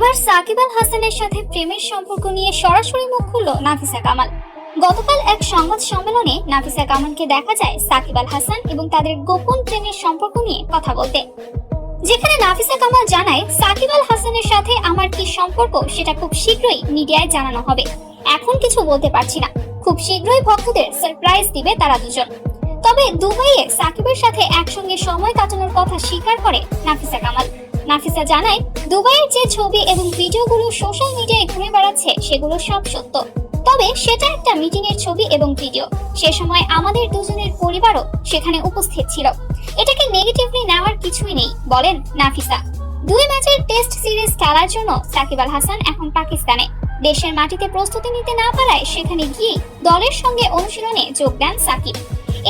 এবার সাকিব আল হাসানের সাথে প্রেমের সম্পর্ক নিয়ে সরাসরি মুখ খুলল নাফিসা কামাল। গতকাল এক সংবাদ সম্মেলনে নাফিসা কামালকে দেখা যায় সাকিব আল হাসান এবং তাদের গোপন প্রেমের সম্পর্ক নিয়ে কথা বলতে, যেখানে নাফিসা কামাল জানায়, সাকিব আল হাসানের সাথে আমার কি সম্পর্ক সেটা খুব শীঘ্রই মিডিয়ায় জানানো হবে। এখন কিছু বলতে পারছি না, খুব শীঘ্রই ভক্তদের সারপ্রাইজ দিবে তারা দুজন। তবে দুবাইয়ে সাকিবের সাথে একসঙ্গে সময় কাটানোর কথা স্বীকার করে নাফিসা কামাল। নাফিসা জানায়, দুবাইয়ের যে ছবি এবং ভিডিওগুলো সোশ্যাল মিডিয়ায় ঘুরে বেড়াচ্ছে সেগুলো সব সত্য, তবে সেটা একটা মিটিং এর ছবি এবং ভিডিও। সে সময় আমাদের দুজনের পরিবারও সেখানে উপস্থিত ছিল, এটাকে নেগেটিভলি নেওয়ার কিছুই নেই, বলেন নাফিসা। 2 ম্যাচের টেস্ট সিরিজ খেলার জন্য সাকিব আল হাসান এখন পাকিস্তানে। দেশের মাটিতে প্রস্তুতি নিতে না পারায় সেখানে গিয়ে দলের সঙ্গে অনুশীলনে যোগ দেন সাকিব।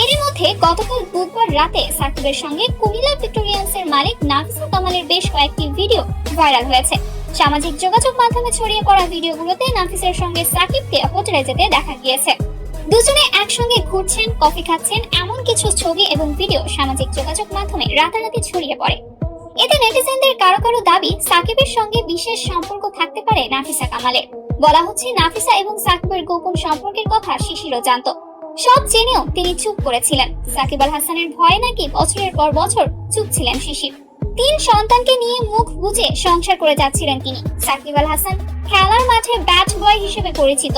এরই মধ্যে গতকাল বুধবার রাতে সাকিবের সঙ্গে কুমিল্লা ভিক্টোরিয়ান্সের মালিক নাফিসা কামালের বেশ কয়েকটি ভিডিও ভাইরাল হয়েছে। সামাজিক যোগাযোগ মাধ্যমে ছড়িয়ে পড়া ভিডিওগুলোতে নাফিসের সঙ্গে সাকিবকে হোটেলে যেতে দেখা গিয়েছে। দুজনে একসঙ্গে ঘুরছেন, কফি খাচ্ছেন, এমন কিছু ছবি এবং ভিডিও সামাজিক যোগাযোগ মাধ্যমে রাতারাতি ছড়িয়ে পড়ে। এতে নেটিজেনদের কারো কারো দাবি সাকিবের সঙ্গে বিশেষ সম্পর্ক থাকতে পারে নাফিসা কামালের। বলা হচ্ছে, নাফিসা এবং সাকিবের গোপন সম্পর্কের কথা শিশিরও জানত, সব জেনেও তিনি চুপ করেছিলেন। সাকিব আল হাসানের ভয়ে নাকি বছরের পর বছর চুপ ছিলেন শিশির। 3 সন্তানকে নিয়ে মুখ বুজে সংসার করে যাচ্ছিলেন তিনি। সাকিব আল হাসান খেলার মাঠে ব্যাট বয় হিসেবে পরিচিত,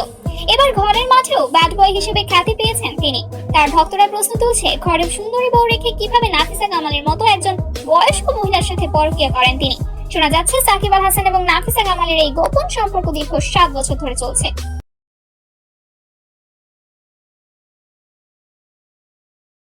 এবার ঘরের মাঠেও ব্যাট বয় হিসেবে খ্যাতি পেয়েছেন তিনি। তার ভক্তরা প্রশ্ন তুলছে, ঘরে সুন্দরী বউ রেখে কিভাবে নাফিসা কামালের মতো একজন বয়স্ক মহিলার সাথে পরকীয়া করেন তিনি। শোনা যাচ্ছে, সাকিব আল হাসান এবং নাফিসা কামালের এই গোপন সম্পর্ক দীর্ঘ 7 বছর ধরে চলছে।